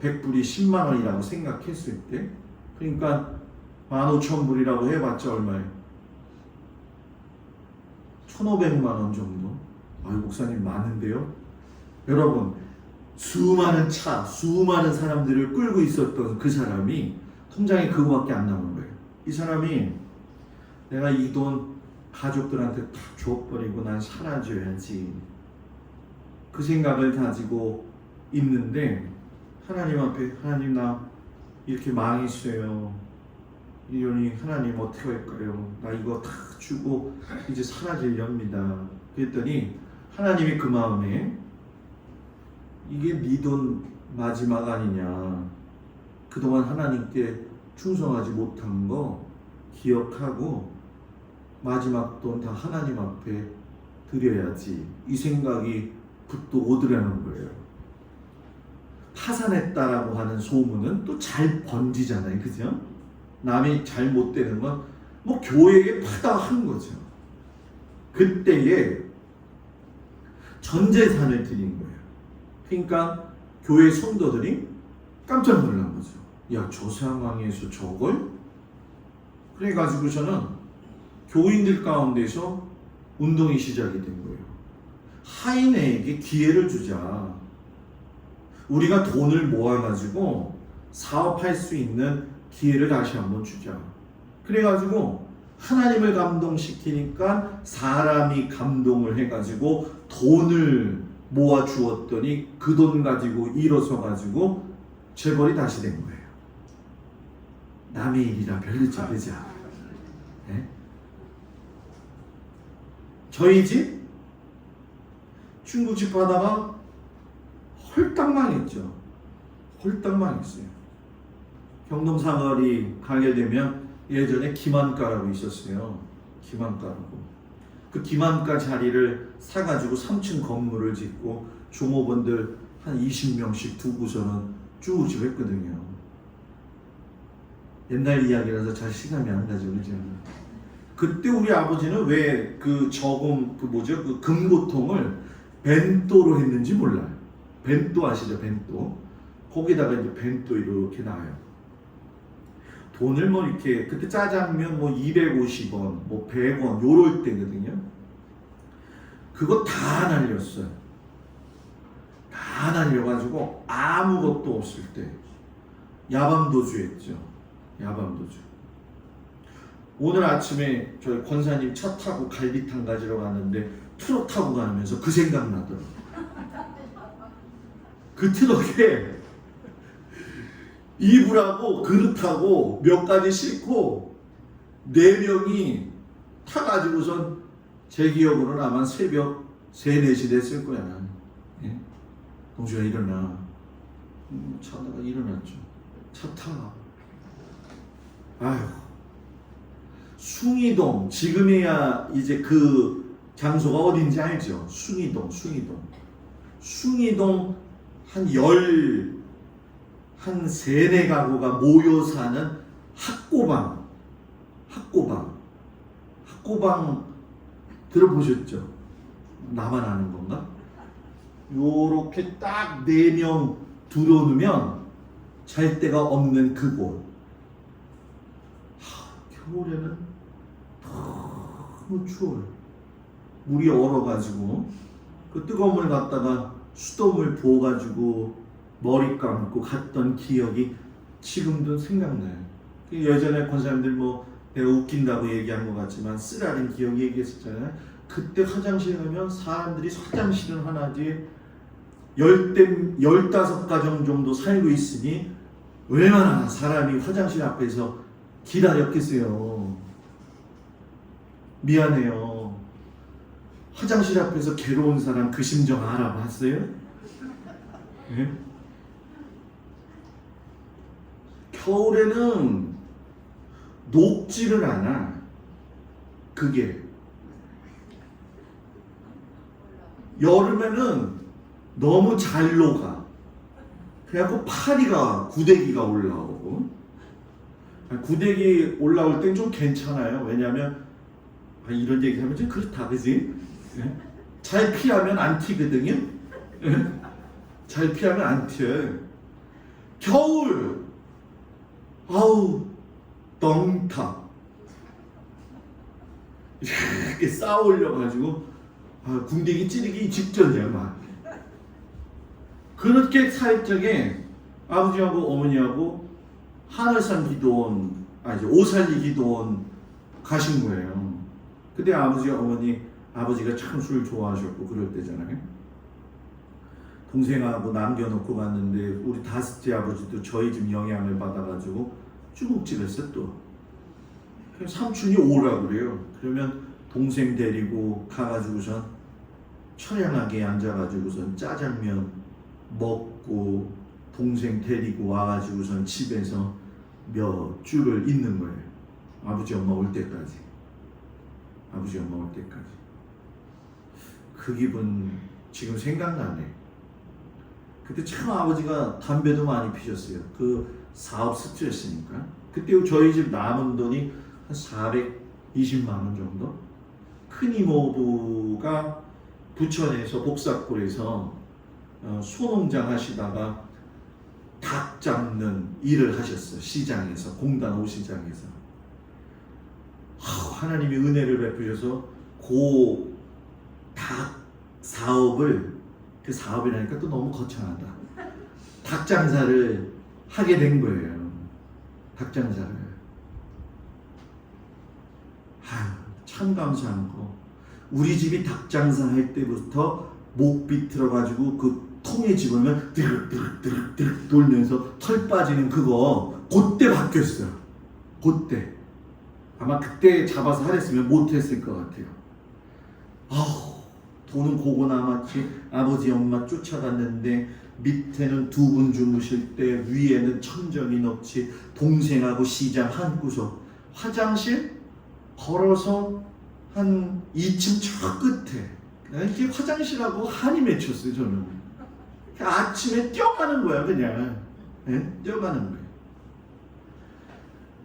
100불이 10만 원이라고 생각했을 때, 그러니까 15,000불이라고 해봤자 얼마예요? 1,500만 원 정도. 목사님 많은데요? 여러분, 수많은 사람들을 끌고 있었던 그 사람이 통장에 그거밖에 안 남은 거예요. 이 사람이 내가 이 돈 가족들한테 다 줘버리고 난 사라져야지, 그 생각을 가지고 있는데, 하나님 앞에, 하나님 나 이렇게 망했어요. 이러니 하나님 어떻게 할까요? 나 이거 다 주고 이제 사라지렵니다. 그랬더니 하나님이 그 마음에, 이게 네 돈 마지막 아니냐, 그동안 하나님께 충성하지 못한 거 기억하고 마지막 돈 다 하나님 앞에 드려야지, 이 생각이 또 오더라는 거예요. 파산했다라고 하는 소문은 또 잘 번지잖아요. 그죠? 남이 잘못되는 건 뭐 교회에 파다한 거죠. 그때에 전 재산을 드린 거예요. 그러니까 교회 성도들이 깜짝 놀란 거죠. 야, 저 상황에서 저걸? 그래가지고서는 교인들 가운데서 운동이 시작이 된 거예요. 하인에게 기회를 주자. 우리가 돈을 모아가지고 사업할 수 있는 기회를 다시 한번 주자. 그래가지고 하나님을 감동시키니까 사람이 감동을 해가지고 돈을 모아 주었더니 그 돈 가지고 일어서 가지고 재벌이 다시 된 거예요. 남의 일이라 별로지, 그죠? 네? 저희 집 중국집 하다가 홀딱 망했죠. 홀딱 망했어요. 경동사거리 가게 되면 예전에 김한가라고 있었어요. 김한가라고. 그 김한가 자리를 사가지고 3층 건물을 짓고 종업원들 한 20명씩 두고서는 쭉 했거든요. 옛날 이야기라서 잘 시간이 안 가죠, 그죠? 그때 우리 아버지는 왜 그 저금 그 금고통을 벤또로 했는지 몰라요. 벤또 아시죠? 벤또. 거기다가 이제 벤또 이렇게 나와요. 돈을 뭐 이렇게 그때 짜장면 뭐 250원, 뭐 100원 요럴 때거든요. 그거 다 날렸어요. 다 날려가지고 아무것도 없을 때 야밤도주 했죠. 야밤도주. 오늘 아침에 저희 권사님 차 타고 갈비탕 가지러 갔는데 트럭 타고 가면서 그 생각 나더라고요. 그 트럭에 이불하고 그릇하고 몇 가지 싣고 4명이 타가지고선 제 기억으로는 아마 새벽 3, 4시 됐을 거야. 예? 동주야 일어나. 자다가 일어났죠. 차 타. 아휴. 숭이동, 지금이야 이제 그 장소가 어딘지 알죠? 숭이동. 숭이동 한 3-4가구가 모여 사는 학고방 들어보셨죠? 나만 아는 건가? 요렇게 딱 4명 들어놓으면 잘 데가 없는 그곳. 겨울에는 너무 추워요. 물이 얼어가지고 그 뜨거운 물 갖다가 수돗물 부어가지고 머리 감고 갔던 기억이 지금도 생각나요. 예전에 권사님들 뭐 내가 웃긴다고 얘기한 것 같지만 쓰라린 기억 얘기했었잖아요. 그때 화장실 가면 사람들이 화장실은 하나지 15가정 정도 살고 있으니 얼마나 사람이 화장실 앞에서 기다렸겠어요. 미안해요. 화장실 앞에서 괴로운 사람 그 심정 알아봤어요? 네? 겨울에는 녹지를 않아. 그게 여름에는 너무 잘 녹아. 그래갖고 구데기가 올라오고. 구데기 올라올 땐 좀 괜찮아요. 왜냐하면 이런 얘기하면 좀 그렇다, 그지? 잘 피하면 안 튀거든요. 잘 피하면 안 튀어요. 겨울, 아우 덩타 이렇게 쌓아 올려가지고 궁뎅이 찌르기 직전이야 막. 그렇게 살 적에 아버지하고 어머니하고 하늘산 기도원, 오살리 기도원 가신 거예요. 그때 아버지가 참 술 좋아하셨고 그럴 때잖아요. 동생하고 남겨놓고 갔는데 우리 5째 아버지도 저희 집 영향을 받아가지고 중국집 했어 또. 삼촌이 오라고 그래요. 그러면 동생 데리고 가가지고선 처량하게 앉아가지고선 짜장면 먹고 동생 데리고 와가지고선 집에서 몇 주를 있는 거예요. 아버지 엄마 올 때까지. 그 기분 지금 생각나네. 그때 참 아버지가 담배도 많이 피셨어요. 그 사업 스트레스니까. 그때 저희 집 남은 돈이 한 420만 원 정도? 큰 이모부가 부천에서 복사골에서 소농장 하시다가 닭 잡는 일을 하셨어요. 시장에서, 공단 오시장에서. 하나님이 은혜를 베푸셔서 그 닭 사업을, 그 사업이라니까 또 너무 거창하다. 닭 장사를 하게 된 거예요. 닭 장사를. 참 감사한 거. 우리 집이 닭 장사할 때부터 목 비틀어가지고 그 통에 집으면 드륵드륵 돌면서 털 빠지는 그거 그때 바뀌었어요. 그때. 아마 그때 잡아서 하랬으면 못했을 것 같아요. 돈은 고고 남았지. 아버지 엄마 쫓아갔는데 밑에는 두 분 주무실 때 위에는 천정이 넘치. 동생하고 시장 한 구석. 화장실 걸어서 한 2층 저 끝에. 이렇게 화장실하고 한이 맺혔어요. 저는 아침에 뛰어가는 거야 그냥. 뛰어가는 거예요.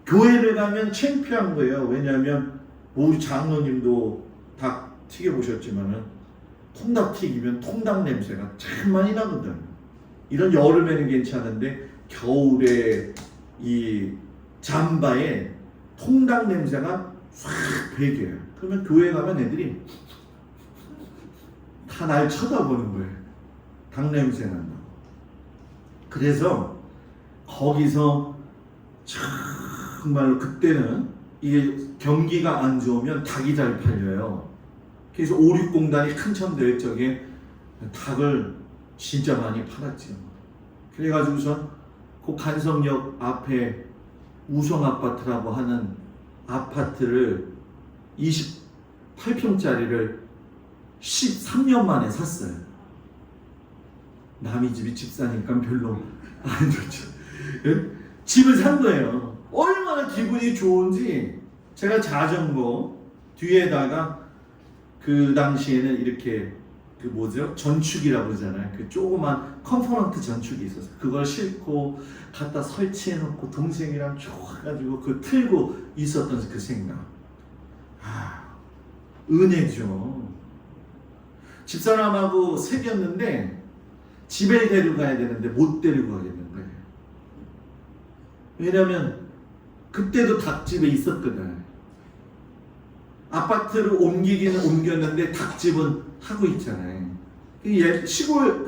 교회를 가면 창피한 거예요. 왜냐하면 우리 장로님도 닭 튀겨보셨지만은 통닭 튀기면 통닭 냄새가 참 많이 나거든. 이런 여름에는 괜찮은데 겨울에 이 잠바에 통닭 냄새가 싹 배겨요. 그러면 교회 가면 애들이 다 날 쳐다보는 거예요. 닭 냄새 난다고. 그래서 거기서 정말로 그때는 이게 경기가 안 좋으면 닭이 잘 팔려요. 그래서 오륙공단이 한참 될 적에 닭을 진짜 많이 팔았죠. 그래가지고선 그 간성역 앞에 우성아파트라고 하는 아파트를 28평짜리를 13년 만에 샀어요. 남의 집이 집 사니까 별로 안 좋죠. 집을 산 거예요. 얼마나 기분이 좋은지. 제가 자전거 뒤에다가 그 당시에는 이렇게 그 뭐죠? 전축이라고 그러잖아요. 그 조그만 컴포넌트 전축이 있었어요. 그걸 싣고 갖다 설치해놓고 동생이랑 좋아가지고 그 틀고 있었던 그 생각. 은혜죠. 집사람하고 새겼는데 집에 데려가야 되는데 못 데리고 가겠는 거예요. 왜냐면 그때도 닭집에 있었거든. 아파트를 옮기기는 옮겼는데 닭집은 하고 있잖아요. 시골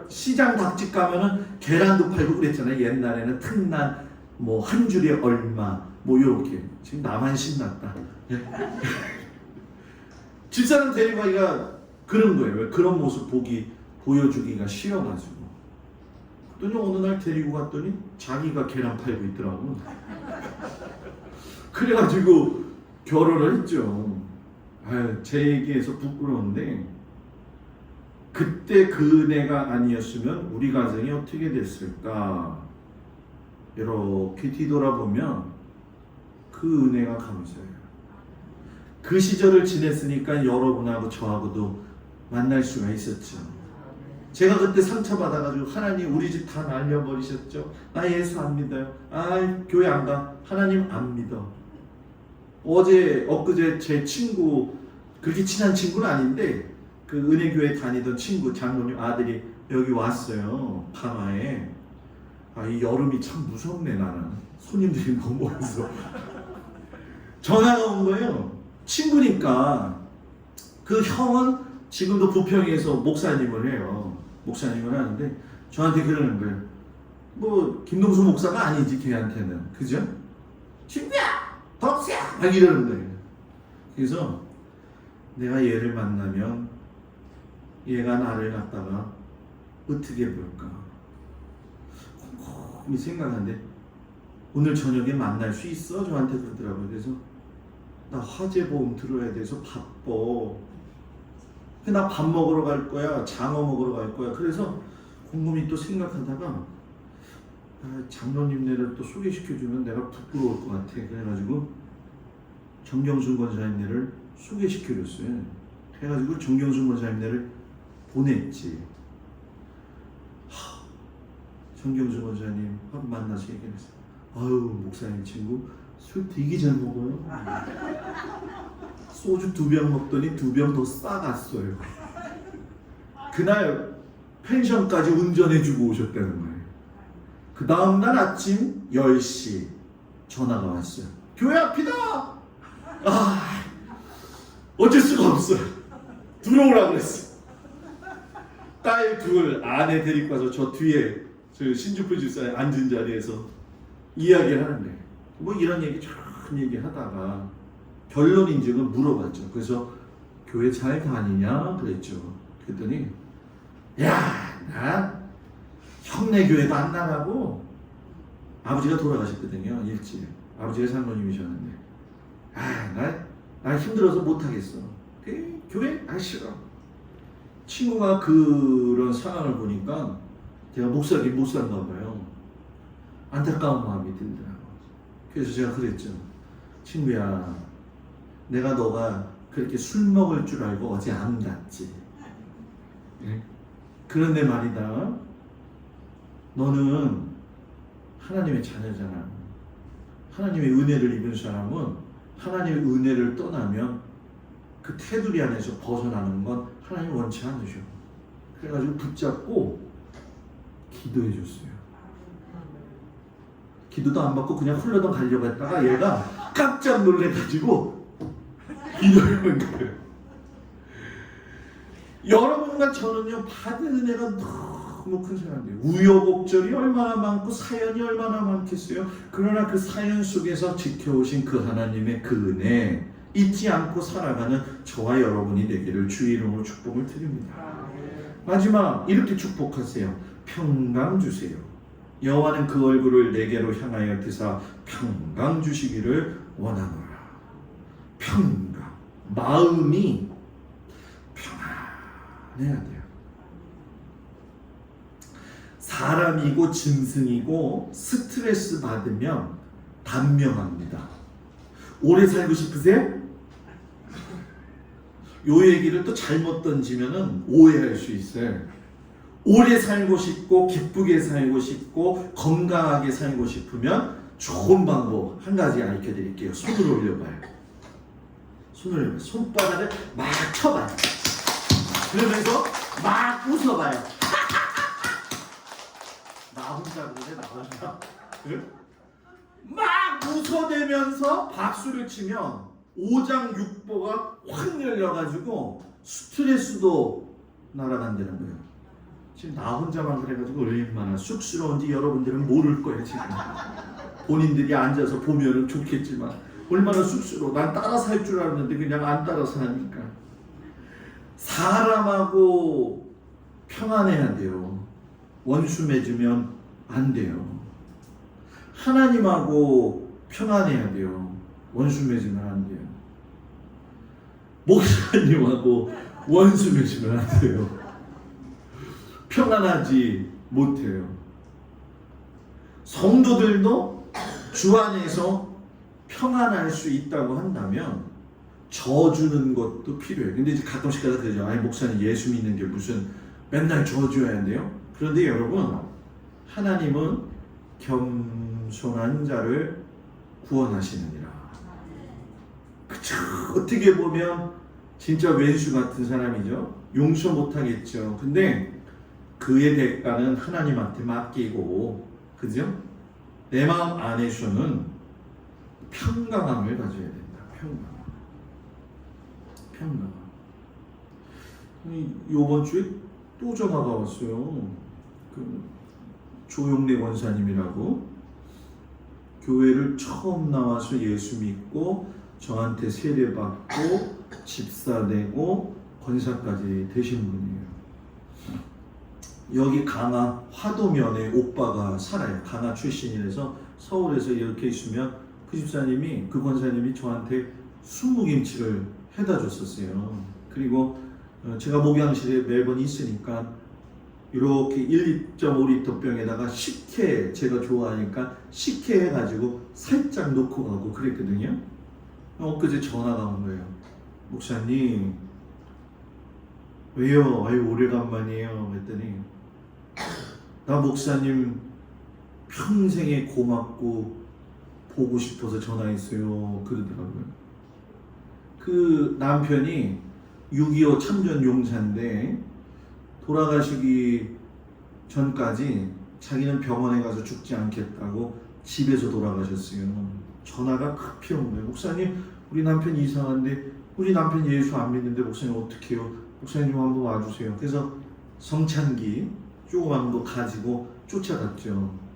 시장 닭집 가면은 계란도 팔고 그랬잖아요. 옛날에는 특난 뭐 한 줄에 얼마 뭐 요렇게. 지금 나만 신났다. 집사람 데리고가기가 그런 거예요. 왜 그런 모습 보여주기가 싫어가지고. 그랬더니 어느 날 데리고 갔더니 자기가 계란 팔고 있더라고. 그래가지고 결혼을 했죠. 제 얘기해서 부끄러운데 그때 그 은혜가 아니었으면 우리 가정이 어떻게 됐을까. 이렇게 뒤돌아보면 그 은혜가 감사해요. 그 시절을 지냈으니까 여러분하고 저하고도 만날 수가 있었죠. 제가 그때 상처받아가지고 하나님 우리 집 다 날려버리셨죠. 나 예수 안 믿어요. 교회 안 가. 하나님 안 믿어. 엊그제 제 친구, 그렇게 친한 친구는 아닌데 그 은혜교회 다니던 친구 장로님 아들이 여기 왔어요. 강화에. 이 여름이 참 무섭네. 나는 손님들이 너무 많아서 전화가 온 거예요. 친구니까. 그 형은 지금도 부평에서 목사님을 해요. 목사님을 하는데 저한테 그러는 거예요. 뭐 김동수 목사가 아니지 걔한테는. 그죠? 친구야! 덕수야! 막 이러는 거예요. 그래서 내가 얘를 만나면 얘가 나를 갖다가 어떻게 볼까 곰곰이 생각하는데 오늘 저녁에 만날 수 있어? 저한테 그러더라고요. 그래서 나 화재보험 들어야 돼서 바빠. 나 밥 먹으러 갈 거야. 장어 먹으러 갈 거야. 그래서 곰곰이 또 생각하다가 장로님네를 또 소개시켜주면 내가 부끄러울 것 같아. 그래가지고 정경순 권사님네를 소개시켜줬어요. 그래가지고 정경순 권사님네를 보냈지. 정경주 원장님 만나서 얘기했어요. 아유 목사님 친구 술 되게 잘 먹어요. 소주 2병 먹더니 2병 더 싸갔어요. 그날 펜션까지 운전해주고 오셨다는 거예요. 그 다음날 아침 10시 전화가 왔어요. 교회 앞이다. 아 어쩔 수가 없어요. 들어오라 그랬어. 딸 둘 아내 데리고 와서 저 뒤에 저 신주프 집사에 앉은 자리에서 이야기를 하는데 뭐 이런 얘기 참 얘기하다가 결론 인증을 물어봤죠. 그래서 교회 잘 다니냐 그랬죠. 그랬더니 야, 나 형네 교회도 안 나가고 아버지가 돌아가셨거든요. 일찍. 아버지가 장로님이셨는데 나 힘들어서 못하겠어. 교회? 싫어. 친구가 그런 상황을 보니까 제가 목사님 못 산가 봐요. 안타까운 마음이 들더라고. 그래서 제가 그랬죠. 친구야, 내가 너가 그렇게 술 먹을 줄 알고 어제 안 갔지. 네? 그런데 말이다. 너는 하나님의 자녀잖아. 하나님의 은혜를 입은 사람은 하나님의 은혜를 떠나면 그 테두리 안에서 벗어나는 건 하나님 원치 않으셔. 그래가지고 붙잡고 기도해 줬어요. 기도도 안 받고 그냥 흘러덩 가려고 했다가 얘가 깜짝 놀래가지고 기도하는 거예요. 여러분과 저는요 받은 은혜가 너무 큰 사람들이에요. 우여곡절이 얼마나 많고 사연이 얼마나 많겠어요. 그러나 그 사연 속에서 지켜오신 그 하나님의 그 은혜 잊지 않고 살아가는 저와 여러분이 되기를 주의 이름으로 축복을 드립니다. 마지막 이렇게 축복하세요. 평강 주세요. 여호와는 그 얼굴을 내게로 향하여 드사 평강 주시기를 원하노라. 평강. 마음이 평안해야 돼요. 사람이고 짐승이고 스트레스 받으면 단명합니다. 오래 살고 싶으세요? 요 얘기를 또 잘못 던지면은 오해할 수 있어요. 오래 살고 싶고 기쁘게 살고 싶고 건강하게 살고 싶으면 좋은 방법 한 가지 알려 드릴게요. 손을 올려봐요. 손을 올려봐요. 손바닥을 막 쳐봐요. 그러면서 막 웃어봐요. 나 혼자 그래, 나 혼자. 막 웃어대면서 박수를 치면 오장육부가 확 열려가지고 스트레스도 날아간다는 거예요. 지금 나 혼자만 그래가지고 얼마나 쑥스러운지 여러분들은 모를 거예요. 지금 본인들이 앉아서 보면은 좋겠지만 얼마나 쑥스러워. 난 따라 살 줄 알았는데 그냥 안 따라 사니까. 사람하고 평안해야 돼요. 원수 맺으면 안 돼요. 하나님하고 평안해야 돼요. 원수 맺으면 안 돼요. 목사님하고 원수 맺으면 안 돼요. 평안하지 못해요. 성도들도 주 안에서 평안할 수 있다고 한다면 져주는 것도 필요해요. 근데 이제 가끔씩 가다 그러죠. 아니 목사님 예수 믿는 게 무슨 맨날 져줘야 돼요? 그런데 여러분 하나님은 겸손한 자를 구원하시느니라. 그쵸? 어떻게 보면 진짜 왼수 같은 사람이죠. 용서 못하겠죠. 근데 그의 대가는 하나님한테 맡기고, 그죠? 내 마음 안에서는 평강함을 가져야 된다. 평강. 이번 주에 또 전화가 왔어요. 그 조용래 원사님이라고 교회를 처음 나와서 예수 믿고 저한테 세례받고 집사되고 권사까지 되신 분이에요. 여기 강화 화도면에 오빠가 살아요. 강화 출신이라서 서울에서 이렇게 있으면 그 집사님이 그 권사님이 저한테 순무김치를 해다 줬었어요. 그리고 제가 목양실에 매번 있으니까 이렇게 1.5리터 병에다가 식혜 제가 좋아하니까 식혜 해가지고 살짝 놓고 가고 왜요? 아유 오래간만이에요. 그랬더니 나 목사님 평생에 고맙고 보고 싶어서 전화했어요. 그러더라고요. 그 남편이 6.25 참전 용사인데 돌아가시기 전까지 자기는 병원에 가서 죽지 않겠다고 집에서 돌아가셨어요. 전화가 급히 온 거예요. 목사님 우리 남편 이상한데 우리 남편 예수 안 믿는데 목사님 어떻게 해요? 목사님 좀 한번 와주세요. 그래서 성찬기 조그만 거 가지고 쫓아갔죠.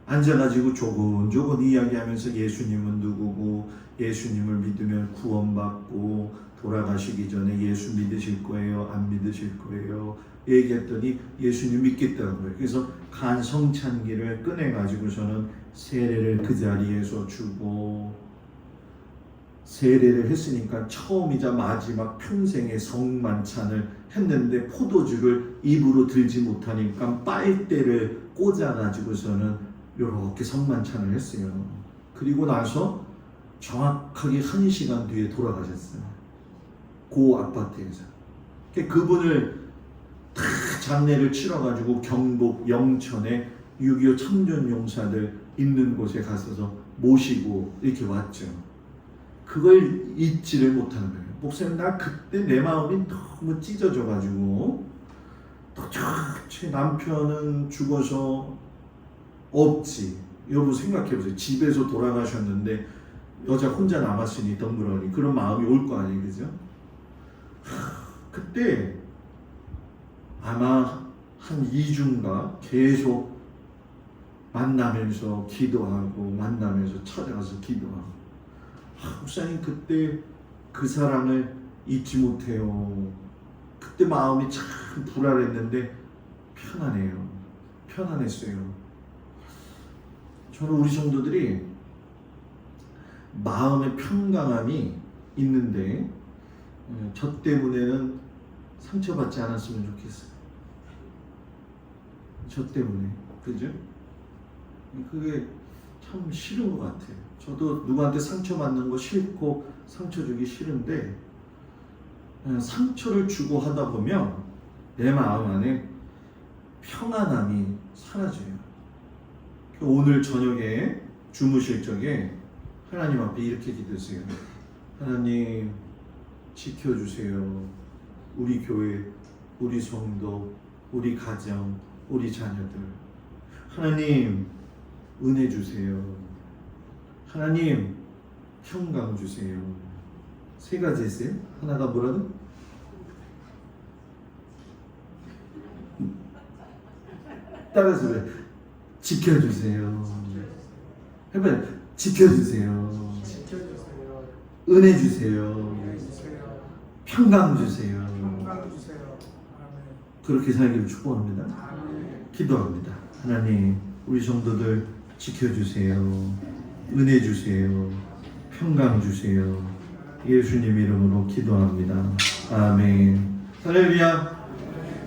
앉아가지고 조곤조곤 이야기하면서 예수님은 누구고 예수님을 믿으면 구원받고 돌아가시기 전에 예수 믿으실 거예요? 안 믿으실 거예요? 얘기했더니 예수님 믿겠다고요. 그래서 간 성찬기를 꺼내가지고서는 세례를 그 자리에서 주고 세례를 했으니까 처음이자 마지막 평생의 성만찬을 했는데 포도주를 입으로 들지 못하니까 빨대를 꽂아가지고서는 이렇게 성만찬을 했어요. 그리고 나서 정확하게 1시간 뒤에 돌아가셨어요. 그 아파트에서. 그분을 다 장례를 치러가지고 경북 영천에 6.25 참전 용사들 있는 곳에 가서 모시고 이렇게 왔죠. 그걸 잊지를 못하는 거예요. 목사님 나 그때 내 마음이 너무 찢어져가지고 도대체 남편은 죽어서 없지. 여러분 생각해보세요. 집에서 돌아가셨는데 여자 혼자 남았으니 덩그러니 그런 마음이 올 거 아니에요. 그죠? 그때 아마 한 2주인가 계속 만나면서 기도하고 만나면서 찾아가서 기도하고 목사님 그때 그 사람을 잊지 못해요. 그때 마음이 참 불안했는데 편안해요. 편안했어요. 저는 우리 성도들이 마음의 평강함이 있는데 저 때문에는 상처받지 않았으면 좋겠어요. 저 때문에. 그죠? 그게 참 싫은 것 같아요. 저도 누구한테 상처받는 거 싫고 상처 주기 싫은데 상처를 주고 하다 보면 내 마음 안에 평안함이 사라져요. 오늘 저녁에 주무실 적에 하나님 앞에 이렇게 기도하세요. 하나님 지켜주세요. 우리 교회, 우리 성도, 우리 가정, 우리 자녀들. 하나님 은혜 주세요. 하나님 평강 주세요. 3가지 했어요. 하나가 뭐라도? 따라서 그래. 지켜주세요. 해봐요. 지켜주세요. 지켜주세요. 은혜 주세요. 은혜 주세요. 평강 주세요. 평강 주세요. 아멘. 그렇게 살기를 축복합니다. 아멘. 기도합니다. 하나님 우리 성도들 지켜주세요. 은혜 주세요. 평강 주세요. 예수님 이름으로 기도합니다. 아멘. 할렐루야.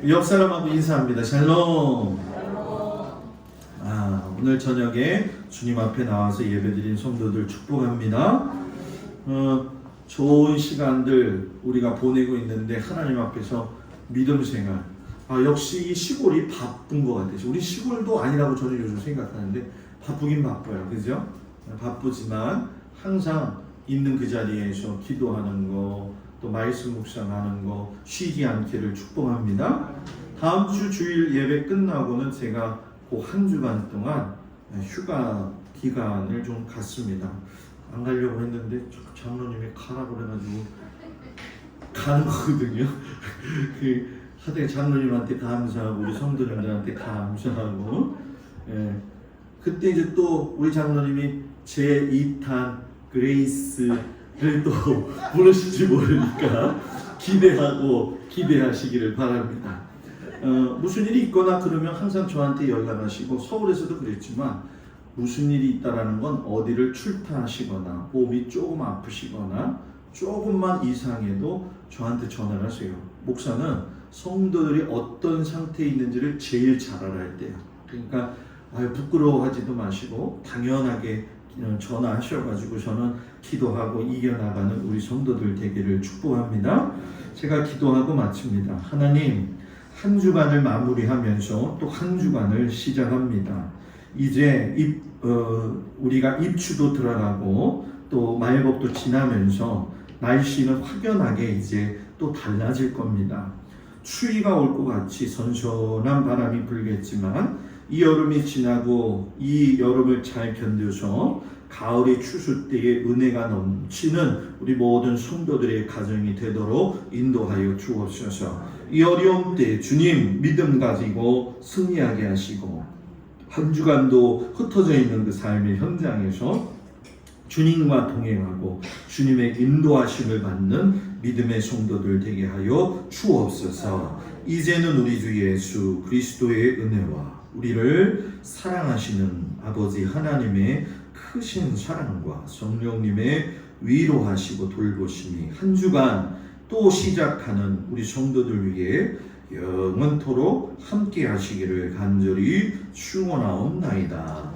옆 사람하고 인사합니다. 샬롬. 오늘 저녁에 주님 앞에 나와서 예배드린 성도들 축복합니다. 좋은 시간들 우리가 보내고 있는데 하나님 앞에서 믿음 생활. 역시 이 시골이 바쁜 것 같아요. 우리 시골도 아니라고 저는 요즘 생각하는데 바쁘긴 바빠요. 그죠? 바쁘지만 항상 있는 그 자리에서 기도하는 거, 또 말씀 묵상하는 거 쉬지 않기를 축복합니다. 다음 주 주일 예배 끝나고는 제가 그 한 주간 동안 휴가 기간을 좀 갔습니다. 안 가려고 했는데 장로님이 가라고 그래가지고 가는 거거든요. 하여튼 장로님한테 감사하고 우리 성도님들한테 감사하고 그때 이제 또 우리 장로님이 제 2탄 그레이스를 또 부르실지 모르니까 기대하시기를 바랍니다. 무슨 일이 있거나 그러면 항상 저한테 연락하시고 서울에서도 그랬지만 무슨 일이 있다라는 건 어디를 출타하시거나 몸이 조금 아프시거나 조금만 이상해도 저한테 전화를 하세요. 목사는 성도들이 어떤 상태에 있는지를 제일 잘 알아야 돼요. 그러니까 부끄러워하지도 마시고 당연하게 전화하셔가지고 저는 기도하고 이겨나가는 우리 성도들 되기를 축복합니다. 제가 기도하고 마칩니다. 하나님, 한 주간을 마무리하면서 또 한 주간을 시작합니다. 이제 우리가 입추도 들어가고 또 말복도 지나면서 날씨는 확연하게 이제 또 달라질 겁니다. 추위가 올 것 같이 선선한 바람이 불겠지만 이 여름이 지나고 이 여름을 잘 견뎌서 가을의 추수 때에 은혜가 넘치는 우리 모든 성도들의 가정이 되도록 인도하여 주옵소서. 이 어려움 때 주님 믿음 가지고 승리하게 하시고 한 주간도 흩어져 있는 그 삶의 현장에서 주님과 동행하고 주님의 인도하심을 받는 믿음의 성도들 되게 하여 주옵소서. 이제는 우리 주 예수 그리스도의 은혜와 우리를 사랑하시는 아버지 하나님의 크신 사랑과 성령님의 위로하시고 돌보심이 한 주간 또 시작하는 우리 성도들 위해 영원토록 함께 하시기를 간절히 축원하옵나이다.